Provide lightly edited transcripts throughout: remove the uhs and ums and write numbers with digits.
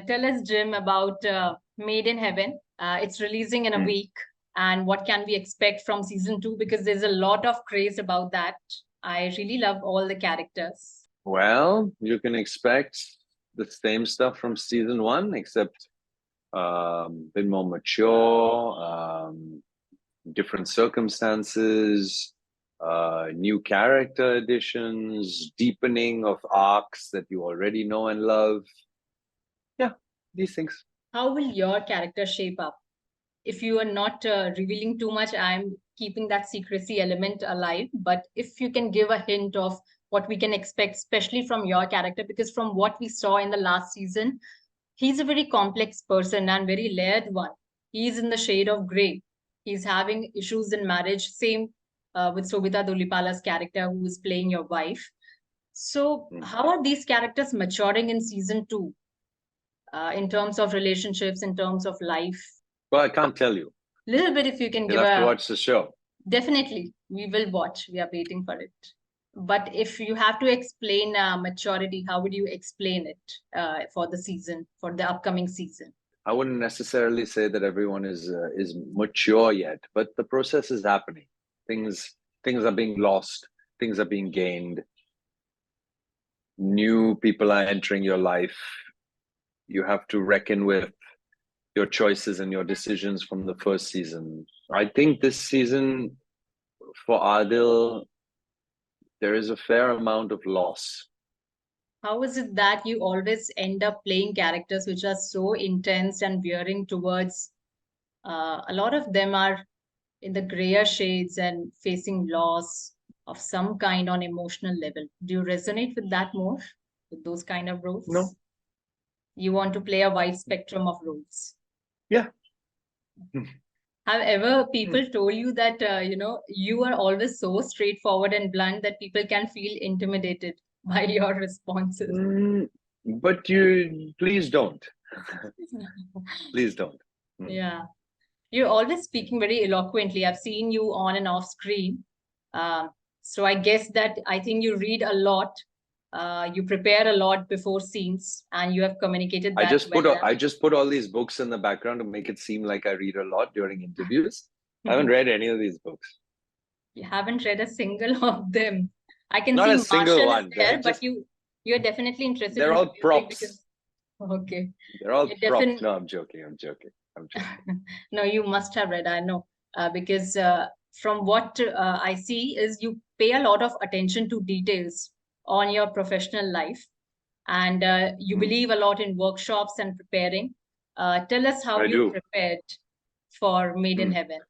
Tell us, Jim, about Made in Heaven. It's releasing in a week. And what can we expect from season 2? Because there's a lot of craze about that. I really love all the characters. Well, you can expect the same stuff from season 1, except a bit more mature, different circumstances, new character additions, deepening of arcs that you already know and love. Yeah, these things. How will your character shape up? If you are not revealing too much, I'm keeping that secrecy element alive. But if you can give a hint of what we can expect, especially from your character, because from what we saw in the last season, he's a very complex person and very layered one. He's in the shade of gray. He's having issues in marriage. Same with Sobita Dolipala's character, who is playing your wife. So how are these characters maturing in season 2 in terms of relationships, in terms of life? Well, I can't tell you. Little bit, if you can You'll have to watch the show. Definitely, we will watch. We are waiting for it. But if you have to explain maturity, how would you explain it for the season, for the upcoming season? I wouldn't necessarily say that everyone is mature yet, but the process is happening. Things are being lost. Things are being gained. New people are entering your life. You have to reckon with your choices and your decisions from the first season. I think this season for Adil, there is a fair amount of loss. How is it that you always end up playing characters which are so intense and veering towards, a lot of them are in the grayer shades and facing loss of some kind on emotional level? Do you resonate with that more, with those kind of roles? No. You want to play a wide spectrum of roles? Yeah. Have ever people told you that, you are always so straightforward and blunt that people can feel intimidated by your responses? But you, please don't. Please don't. Yeah. You're always speaking very eloquently. I've seen you on and off screen. So I guess that I think you read a lot. You prepare a lot before scenes, and you have communicated that I just put all these books in the background to make it seem like I read a lot during interviews. I haven't read any of these books. You haven't read a single of them. I can Not see a single Marshall one. is there, but you're definitely interested. They're all props. Okay. They're all props. No, I'm joking. No, you must have read, I know, because from what I see is you pay a lot of attention to details on your professional life, and you believe a lot in workshops and preparing. Tell us how you prepared for Made in Heaven.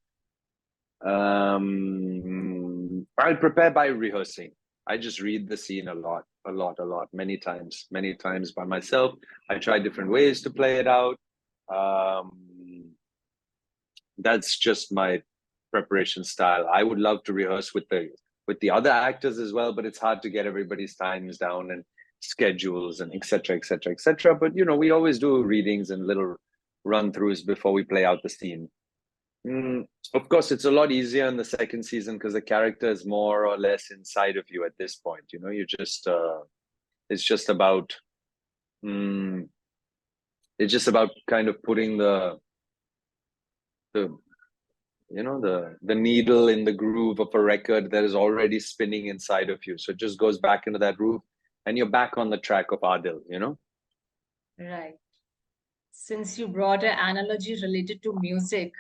I prepare by rehearsing. I just read the scene a lot, many times by myself. I try different ways to play it out. That's just my preparation style. I would love to rehearse with the other actors as well, but it's hard to get everybody's times down and schedules and etc. But we always do readings and little run-throughs before we play out the scene. Of course, it's a lot easier in the second season because the character is more or less inside of you at this point. You just it's just about kind of putting the needle in the groove of a record that is already spinning inside of you. So it just goes back into that groove and you're back on the track of Adil, Right. Since you brought an analogy related to music,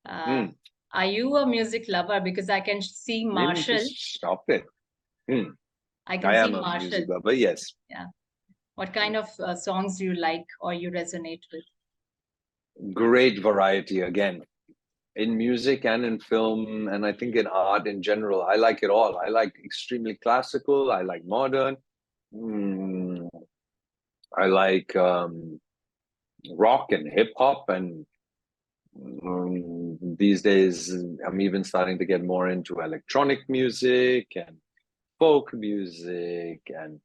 are you a music lover? Because I can see Marshall. Stop it. I can see am Marshall. A music lover, yes. Yeah. What kind of songs do you like or you resonate with? Great variety again. In music and in film, and I think in art in general, I like it all. I like extremely classical. I like modern. I like rock and hip hop, and these days I'm even starting to get more into electronic music and folk music and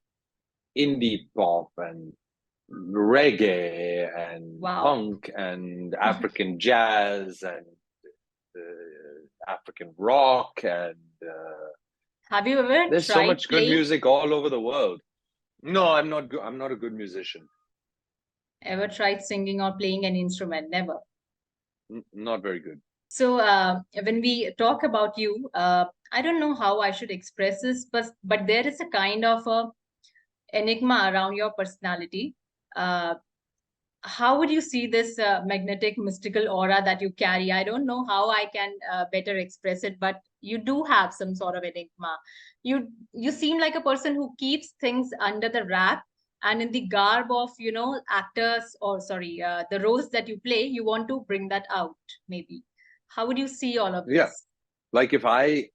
indie pop and reggae and punk and African jazz and African rock and have you ever there's so much good music all over the world. No, I'm not a good musician. Ever tried singing or playing an instrument? Never. Not very good. So when we talk about you, I don't know how I should express this, but there is a kind of a enigma around your personality. Uh, how would you see this magnetic mystical aura that you carry? I don't know how I can better express it, but you do have some sort of enigma. You seem like a person who keeps things under the wrap, and in the garb of actors, or sorry, the roles that you play, you want to bring that out. Maybe how would you see all of Yeah, this? like if I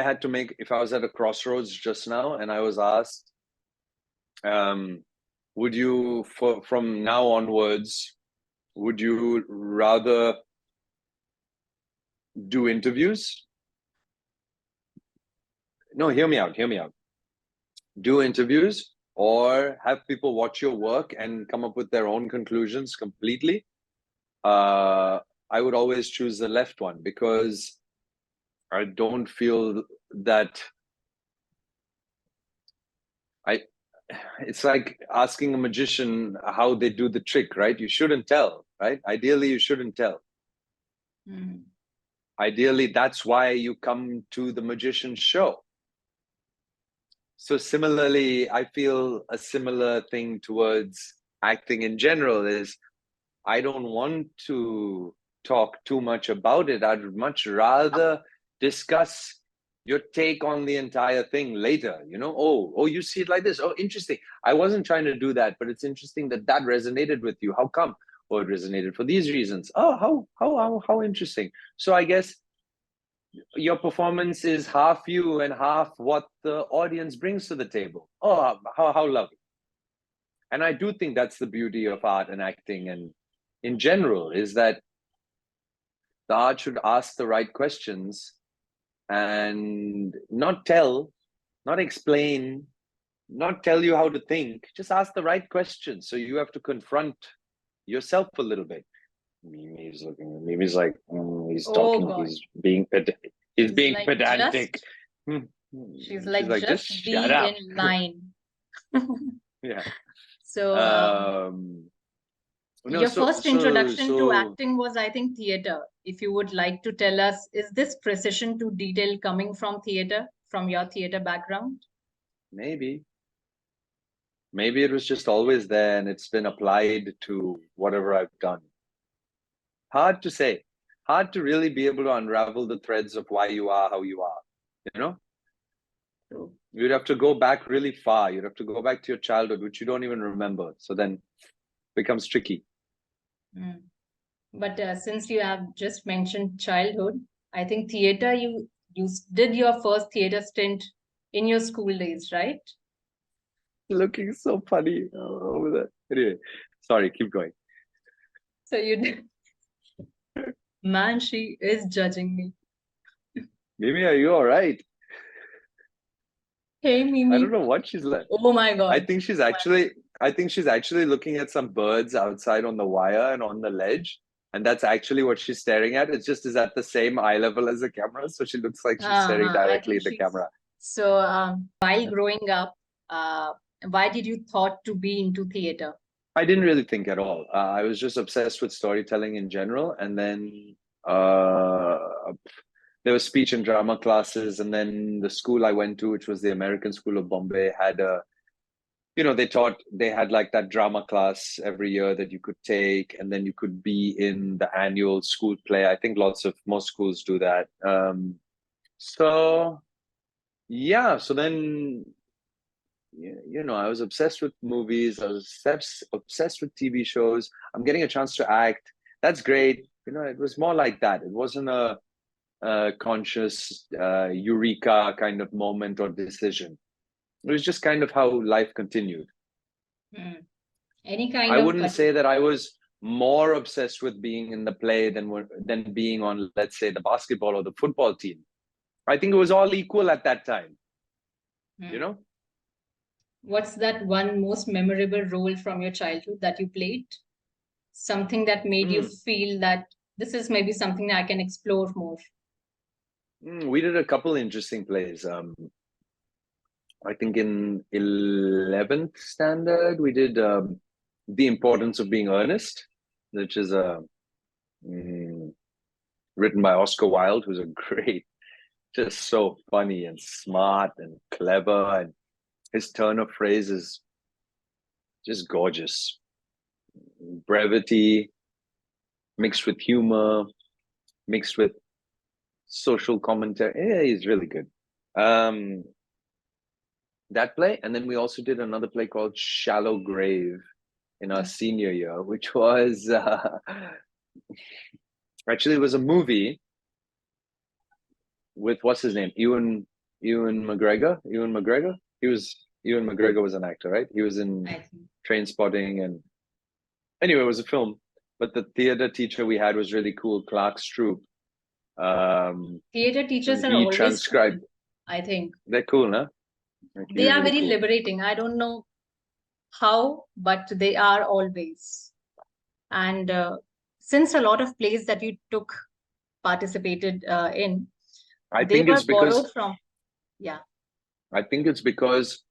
had to make, if I was at a crossroads just now and I was asked, would you, from now onwards, would you rather do interviews? No, hear me out. Do interviews or have people watch your work and come up with their own conclusions completely? I would always choose the left one, because I don't feel that it's like asking a magician how they do the trick, right? You shouldn't tell, right? Ideally, you shouldn't tell. Mm. Ideally, that's why you come to the magician's show. So similarly, I feel a similar thing towards acting in general is I don't want to talk too much about it. I'd much rather discuss your take on the entire thing later. Oh, you see it like this. Oh, interesting. I wasn't trying to do that, but it's interesting that resonated with you. How come? Oh, it resonated for these reasons. Oh, how interesting. So I guess your performance is half you and half what the audience brings to the table. Oh, how lovely. And I do think that's the beauty of art and acting and in general, is that the art should ask the right questions and not tell, not explain, not tell you how to think. Just ask the right questions. So you have to confront yourself a little bit. Mimi's looking at Mimi's like, he's Oh talking, God, he's she's being like pedantic. she's She's like like, just just shut be up. in line. Yeah. So No, your first introduction to so acting was, I think, theater. If you would like to tell us, is this precision to detail coming from theater, from your theater background? maybe it was just always there and it's been applied to whatever I've done. Hard to say. Hard to really be able to unravel the threads of why you are how you are. True. You'd have to go back really far. You'd have to go back to your childhood, which you don't even remember. So then it becomes tricky. Mm. But since you have just mentioned childhood, I think theater, you did your first theater stint in your school days, right? Looking so funny over there. Anyway, sorry, keep going. So you did. Man, she is judging me. Mimi, are you all right? Hey, I don't Mimi. know what she's like. Oh my I God. think she's actually looking at some birds outside on the wire and on the ledge. And that's actually what she's staring at. It just is at the same eye level as the camera. So she looks like she's staring I directly think at the she's camera. so. While growing up, uh, why did you thought to be into theater? I didn't really think at all. I was just obsessed with storytelling in general. And then uh, there was speech and drama classes. And then the school I went to, which was the American School of Bombay, had they had like that drama class every year that you could take, and then you could be in the annual school play. I think most schools do that. So yeah, so then I was obsessed with movies. I was obsessed with TV shows. I'm getting a chance to act. That's great. It was more like that. It wasn't a conscious eureka kind of moment or decision. It was just kind of how life continued. Hmm. Any kind I of wouldn't say that I was more obsessed with being in the play than being on, let's say, the basketball or the football team. I think it was all equal at that time. You Hmm. know, What's that one most memorable role from your childhood that you played? Something that made you mm, feel that this is maybe something I can explore more. we did a couple interesting plays. I think in 11th standard we did. The Importance of Being Earnest, which is written by Oscar Wilde, who's a great, just so funny and smart and clever, and his turn of phrase is just gorgeous. Brevity mixed with humor, mixed with social commentary. Yeah, he's really good. That play, and then we also did another play called Shallow Grave in our senior year, which was actually, it was a movie with, what's his name, Ewan McGregor. Ewan McGregor was an actor, right? He was in Trainspotting, and anyway, it was a film. But the theater teacher we had was really cool, Clark Stroop. Theater teachers are always transcribed. Cool, I think they're cool, huh? They are very liberating. I don't know how, but they are always. And since a lot of plays that you participated in, I think it's because from, yeah. I think it's because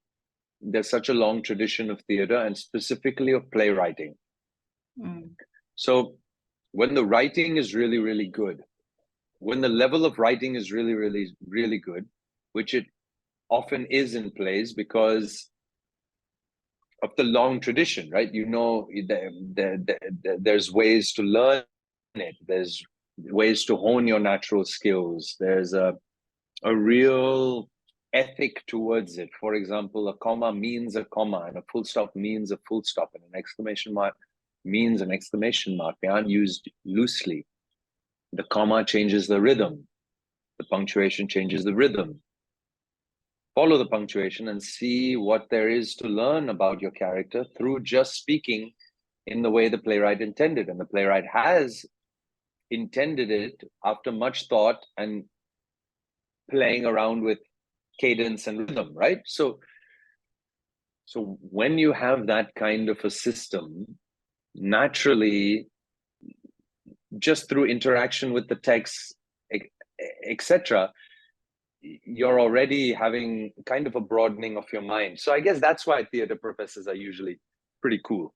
there's such a long tradition of theater, and specifically of playwriting. So when the writing is really, really good, when the level of writing is really, really, really good, which it often is in plays because of the long tradition, right? You know, there's ways to learn it. There's ways to hone your natural skills. There's a real ethic towards it. For example, a comma means a comma, and a full stop means a full stop, and an exclamation mark means an exclamation mark. They aren't used loosely. The comma changes the rhythm. The punctuation changes the rhythm. Follow the punctuation and see what there is to learn about your character through just speaking in the way the playwright intended. And the playwright has intended it after much thought and playing around with cadence and rhythm, right? So when you have that kind of a system, naturally, just through interaction with the text, etc., you're already having kind of a broadening of your mind. So I guess that's why theater professors are usually pretty cool,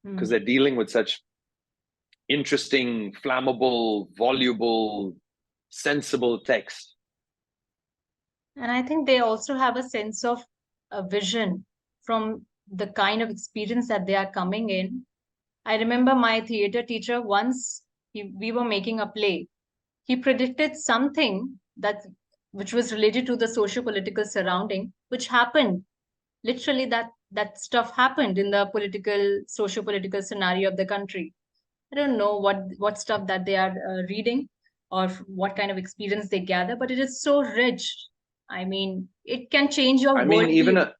because they're dealing with such interesting, flammable, voluble, sensible text. And I think they also have a sense of a vision from the kind of experience that they are coming in. I remember my theater teacher once, we were making a play. He predicted something which was related to the socio-political surrounding, which happened. Literally, that stuff happened in the socio-political scenario of the country. I don't know what stuff that they are reading or what kind of experience they gather, but it is so rich. I mean, it can change your worldview.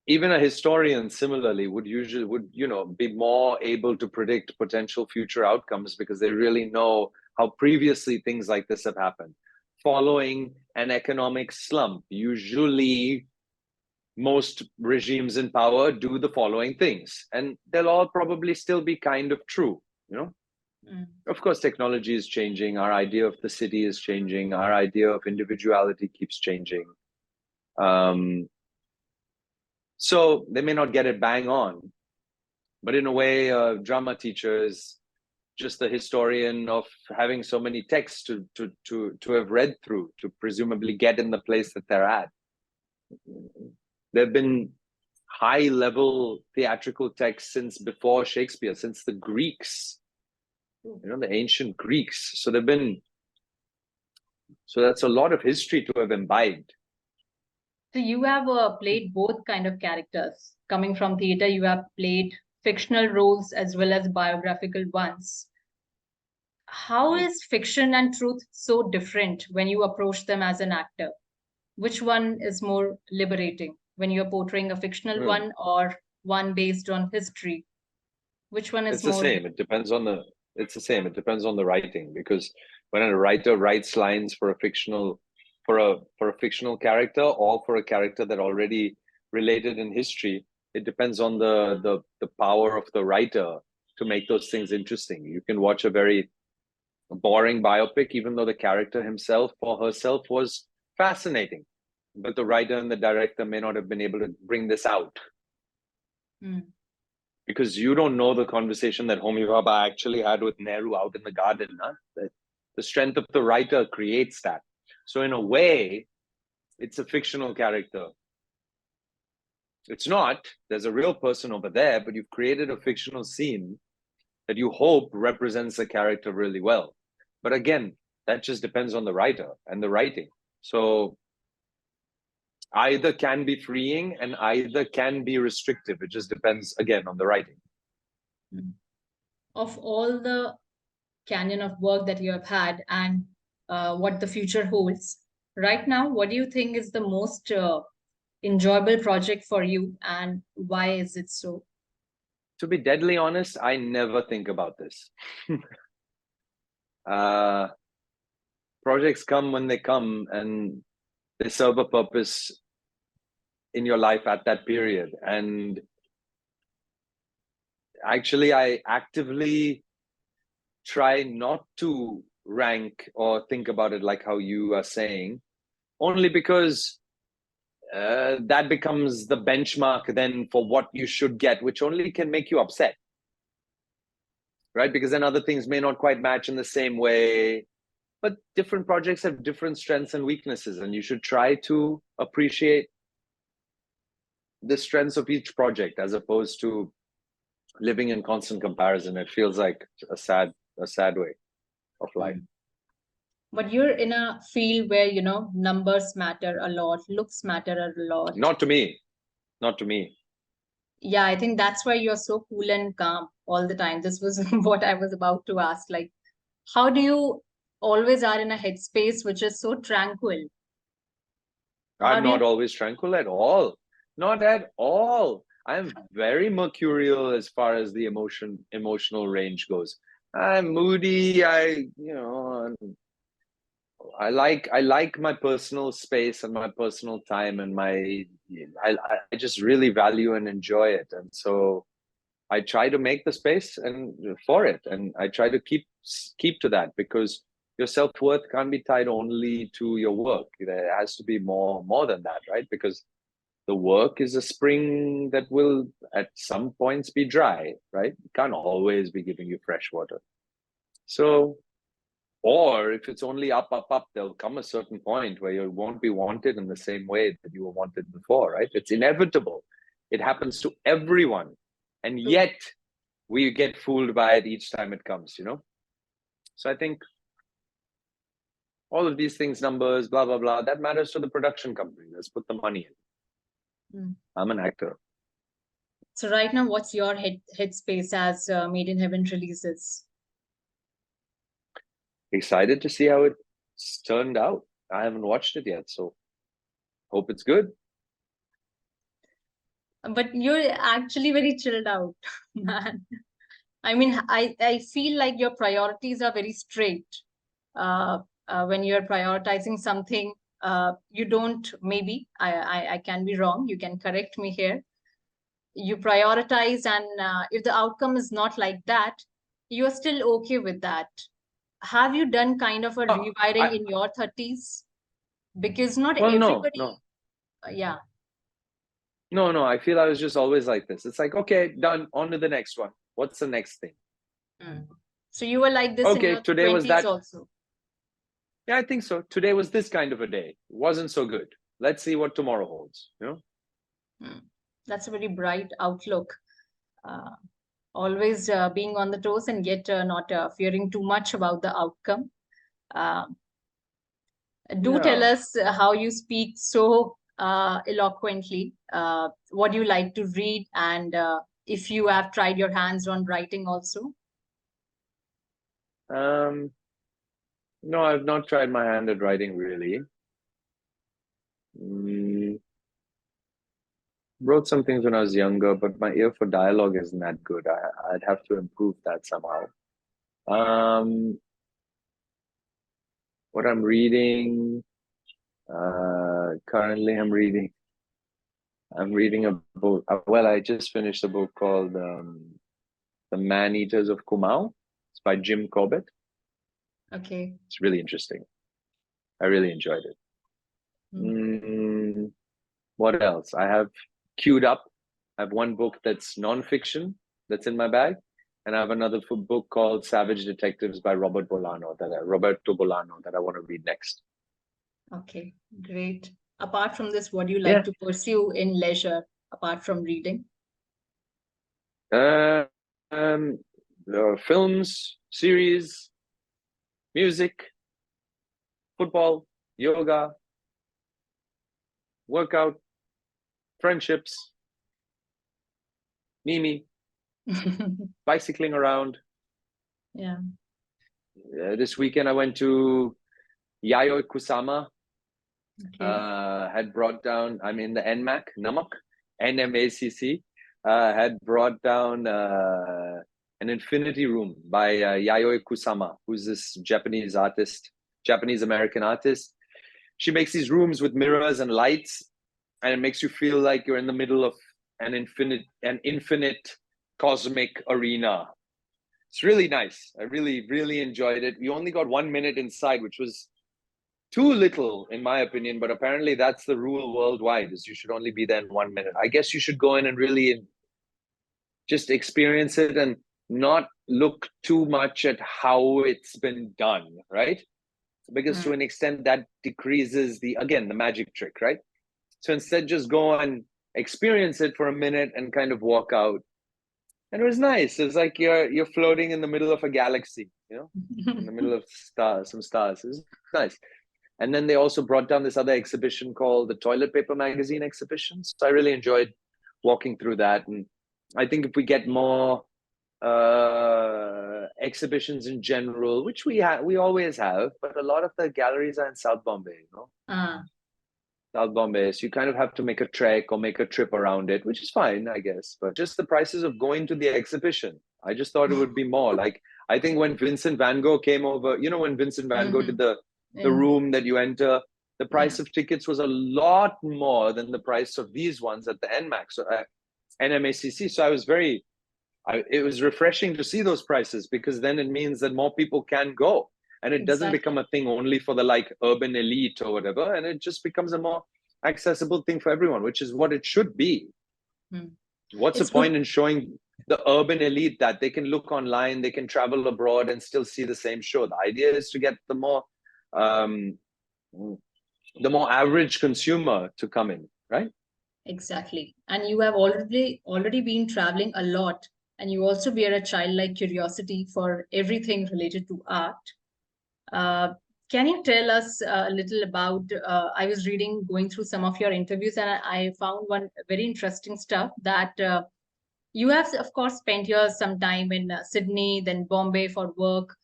Even a historian similarly would be more able to predict potential future outcomes, because they really know how previously things like this have happened. Following an economic slump, usually most regimes in power do the following things, and they'll all probably still be kind of true, Of course, technology is changing. Our idea of the city is changing. Our idea of individuality keeps changing. So they may not get it bang on, but in a way, a drama teacher is just the historian of having so many texts to have read through, to presumably get in the place that they're at. There have been high-level theatrical texts since before Shakespeare, since the Greeks, the ancient Greeks. So that's a lot of history to have imbibed. So you have played both kind of characters. Coming from theater, you have played fictional roles as well as biographical ones. How is fiction and truth so different when you approach them as an actor? Which one is more liberating when you're portraying a fictional one or one based on history? Which one is more? It's the same. It depends on the writing, because when a writer writes lines for a fictional character or for a character that already related in history, it depends on the power of the writer to make those things interesting. You can watch a very boring biopic, even though the character himself or herself was fascinating, but the writer and the director may not have been able to bring this out. because you don't know the conversation that Homi Bhabha actually had with Nehru out in the garden. Huh? The strength of the writer creates that. So in a way, it's a fictional character. It's not. There's a real person over there, but you've created a fictional scene that you hope represents the character really well. But again, that just depends on the writer and the writing. So either can be freeing and either can be restrictive. It just depends, again, on the writing. Of all the canyon of work that you have had and what the future holds, right now, what do you think is the most enjoyable project for you, and why is it so? To be deadly honest, I never think about this. Projects come when they come, and they serve a purpose in your life at that period. And actually, I actively try not to rank or think about it like how you are saying, only because that becomes the benchmark then for what you should get, which only can make you upset, right? Because then other things may not quite match in the same way. But different projects have different strengths and weaknesses, and you should try to appreciate the strengths of each project as opposed to living in constant comparison. It feels like a sad way of life. But you're in a field where, you know, numbers matter a lot, looks matter a lot. Not to me. Yeah, I think that's why you're so cool and calm all the time. This was what I was about to ask. Like, how do you always are in a headspace which is so tranquil? I'm not always tranquil at all. Not at all. I'm very mercurial as far as the emotional range goes. I'm moody. I like my personal space and my personal time, and I just really value and enjoy it. And so I try to make the space and for it, and I try to keep to that, because your self-worth can't be tied only to your work. There has to be more than that, right? Because the work is a spring that will at some points be dry, right? It can't always be giving you fresh water. So, or if it's only up, there'll come a certain point where you won't be wanted in the same way that you were wanted before, right? It's inevitable. It happens to everyone. And yet we get fooled by it each time it comes, you know? So I think all of these things, numbers, blah, blah, blah, that matters to the production company. Let's put the money in. I'm an actor. So right now, what's your headspace as Made in Heaven releases? Excited to see how it's turned out. I haven't watched it yet, so hope it's good. But you're actually very chilled out, man. I mean, I feel like your priorities are very straight. When you're prioritizing something, you don't, maybe, I can be wrong, you can correct me here. You prioritize, and if the outcome is not like that, you're still okay with that. Have you done kind of a rewiring in your 30s? Because not everybody... No. Yeah. No, I feel I was just always like this. It's like, okay, done, on to the next one. What's the next thing? So you were like this in your today 20s was that also? Yeah, I think so. Today was this kind of a day. It wasn't so good. Let's see what tomorrow holds, you know? That's a very bright outlook. Always being on the toes, and yet not fearing too much about the outcome. Tell us how you speak so eloquently. What do you like to read, and if you have tried your hands on writing also? No, I've not tried my hand at writing really. Wrote some things when I was younger, but my ear for dialogue isn't that good. I'd have to improve that somehow. What I'm reading, currently I'm reading a book. Well, I just finished a book called The Man-Eaters of Kumau. It's by Jim Corbett. Okay. It's really interesting. I really enjoyed it. What else? I have queued up. I have one book that's nonfiction that's in my bag. And I have another book called Savage Detectives by Roberto Bolano that I want to read next. Okay, great. Apart from this, what do you Yeah. like to pursue in leisure apart from reading? Films, series, music, football, yoga, workout, friendships, Mimi, bicycling around. Yeah. This weekend I went to Yayoi Kusama. Okay. Had brought down, I mean, the Namak, NMACC, had brought down an infinity room by Yayoi Kusama, who's this Japanese American artist. She makes these rooms with mirrors and lights, and it makes you feel like you're in the middle of an infinite cosmic arena. It's really nice. I really, really enjoyed it. We only got 1 minute inside, which was too little, in my opinion, but apparently that's the rule worldwide, is you should only be there in 1 minute. I guess you should go in and really just experience it and not look too much at how it's been done, right? Because to an extent that decreases the magic trick, right? So instead, just go and experience it for a minute and kind of walk out. And it was nice. It's like you're floating in the middle of a galaxy, in the middle of some stars. It was nice. And then they also brought down this other exhibition called the Toilet Paper Magazine exhibition. So I really enjoyed walking through that. And I think if we get more exhibitions in general, which we always have, but a lot of the galleries are in South Bombay, South Bombay. So you kind of have to make a trek or make a trip around it, which is fine, I guess. But just the prices of going to the exhibition, I just thought it would be more. Like, I think when Vincent van Gogh came over, when Vincent van Gogh did the room that you enter, the price of tickets was a lot more than the price of these ones at the NMACC. So it was refreshing to see those prices, because then it means that more people can go, and it doesn't become a thing only for the urban elite or whatever, and it just becomes a more accessible thing for everyone, which is what it should be. What's the point in showing the urban elite that they can look online, they can travel abroad and still see the same show? The idea is to get the more average consumer to come in, right? Exactly. And you have already been traveling a lot, and you also bear a childlike curiosity for everything related to art. Can you tell us a little about, I was going through some of your interviews, and I found one very interesting stuff that you have, of course, spent some time in Sydney, then Bombay for work.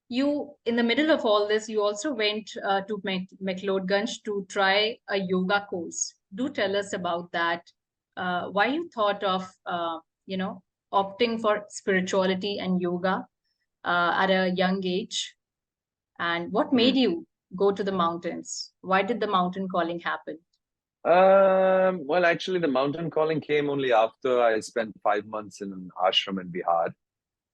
You, in the middle of all this, you also went to McLeodganj to try a yoga course. Do tell us about that. Why you thought of, opting for spirituality and yoga at a young age, and what made you go to the mountains? Why did the mountain calling happen? Well, actually, the mountain calling came only after I spent 5 months in an ashram in Bihar.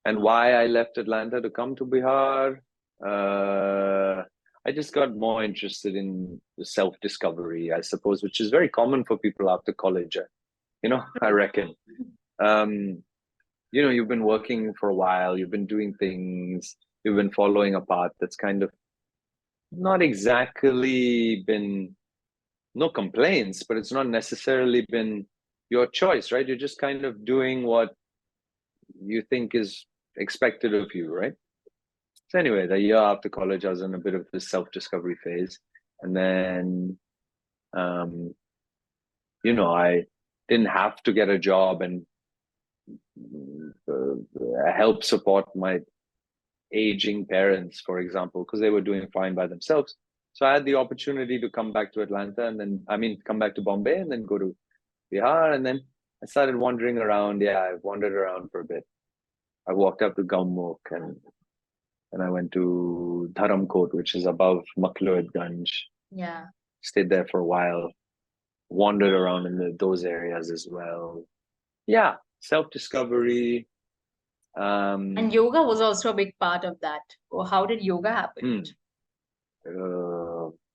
And why I left Atlanta to come to Bihar, I just got more interested in the self-discovery, I suppose, which is very common for people after college. I reckon. You've been working for a while, you've been doing things, you've been following a path that's kind of not exactly been, no complaints, but it's not necessarily been your choice, right? You're just kind of doing what you think is expected of you, right? So anyway, the year after college, I was in a bit of this self-discovery phase. And then, I didn't have to get a job and help support my aging parents, for example, because they were doing fine by themselves. So I had the opportunity to come back to Atlanta come back to Bombay and then go to Bihar. And then I started wandering around. Yeah, I wandered around for a bit. I walked up to Gaumukh and I went to Dharamkot, which is above McLeodganj. Yeah. Stayed there for a while, wandered around in those areas as well. Yeah, self-discovery. And yoga was also a big part of that. Or how did yoga happen?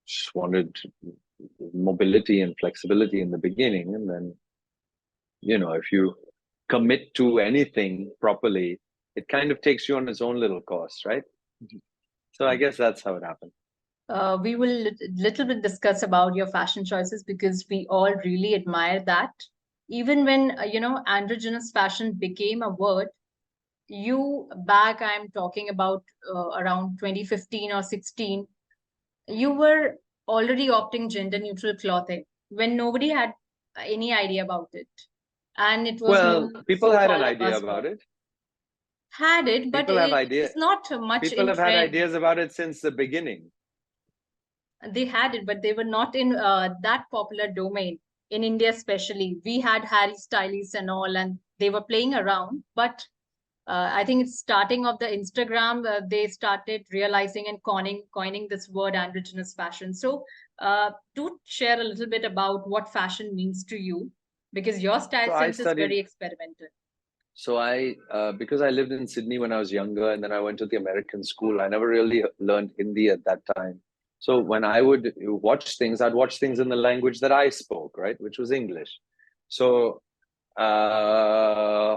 Just wanted mobility and flexibility in the beginning. And then, if you commit to anything properly, it kind of takes you on its own little course, right? So I guess that's how it happened. We will little bit discuss about your fashion choices because we all really admire that. Even when, androgynous fashion became a word, I'm talking about around 2015 or 16, you were already opting gender neutral clothing when nobody had any idea about it. And it was Well, more people had an so-called a idea buzzword. about it. Had it, but People have it's not much People in have had trend. ideas about it since the beginning. They had it, but they were not in that popular domain in India, especially. We had Harry Styles and all, and they were playing around. But I think it's starting of the Instagram, they started realizing and coining this word androgynous fashion. So, do share a little bit about what fashion means to you, because your style So I sense is studied. very experimental. So because I lived in Sydney when I was younger, and then I went to the American school. I never really learned Hindi at that time. So when I would watch things, I'd watch things in the language that I spoke, right, which was English. So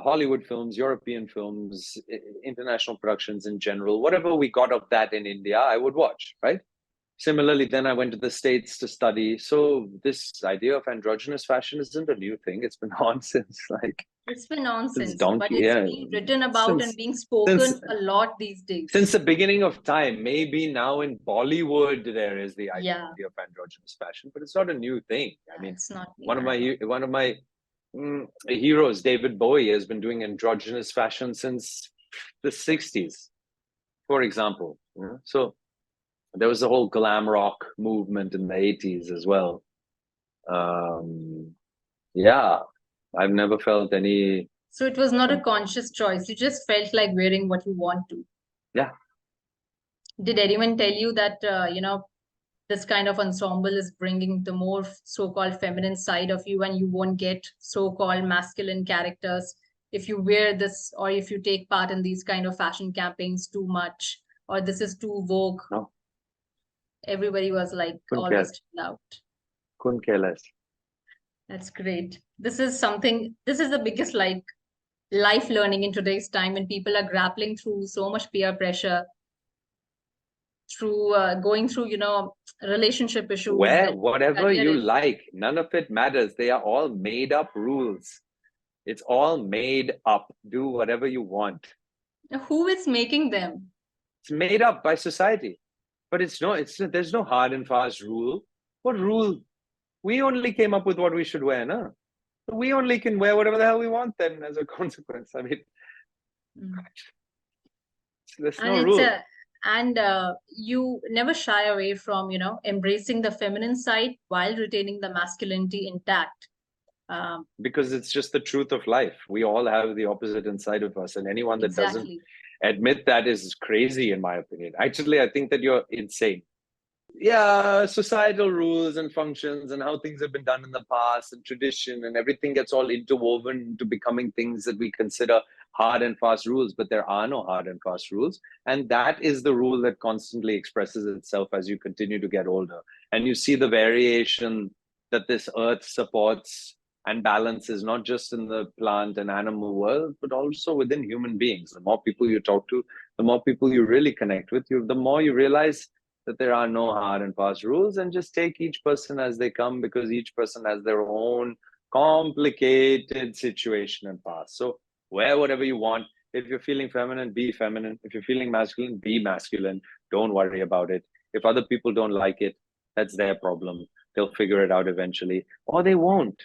Hollywood films, European films, international productions in general, whatever we got of that in India, I would watch, right? Similarly, then I went to the States to study. So this idea of androgynous fashion isn't a new thing. It's been on since like It's been since nonsense, but donkey, it's yeah, being written about and since being since spoken a lot these days. since the beginning of time. Maybe now in Bollywood there is the idea Yeah, of androgynous fashion, but it's not a new thing. I yeah, mean, it's not new one of at all. my heroes, David Bowie, has been doing androgynous fashion since the 60s, for example. So there was the whole glam rock movement in the 80s as well. Yeah, I've never felt any. So it was not a conscious choice. You just felt like wearing what you want to. Yeah. Did anyone tell you that, this kind of ensemble is bringing the more so-called feminine side of you and you won't get so-called masculine characters if you wear this or if you take part in these kind of fashion campaigns too much or this is too vogue? No, Everybody was like couldn't always care. chilled out. Couldn't care less. That's great. This is the biggest like life learning in today's time when people are grappling through so much peer pressure, through going through, relationship issues Wear and whatever career you issues. like. None of it matters. They are all made up rules. It's all made up. Do whatever you want. Who is making them? It's made up by society. But there's no hard and fast rule. What rule? We only came up with what we should wear, no? We only can wear whatever the hell we want then as a consequence. I mean, Mm. there's And no it's rule. a and you never shy away from, embracing the feminine side while retaining the masculinity intact. Because it's just the truth of life. We all have the opposite inside of us, and anyone that doesn't Exactly. admit that is crazy, in my opinion. Actually, I think that you're insane. Yeah, societal rules and functions and how things have been done in the past and tradition and everything gets all interwoven into becoming things that we consider hard and fast rules, but there are no hard and fast rules. And that is the rule that constantly expresses itself as you continue to get older. And you see the variation that this earth supports and balances, not just in the plant and animal world, but also within human beings. The more people you talk to, the more people you really connect with, the more you realize that there are no hard and fast rules, and just take each person as they come, because each person has their own complicated situation and past. So wear whatever you want. If you're feeling feminine, be feminine. If you're feeling masculine, be masculine. Don't worry about it. If other people don't like it, that's their problem. They'll figure it out eventually, or they won't.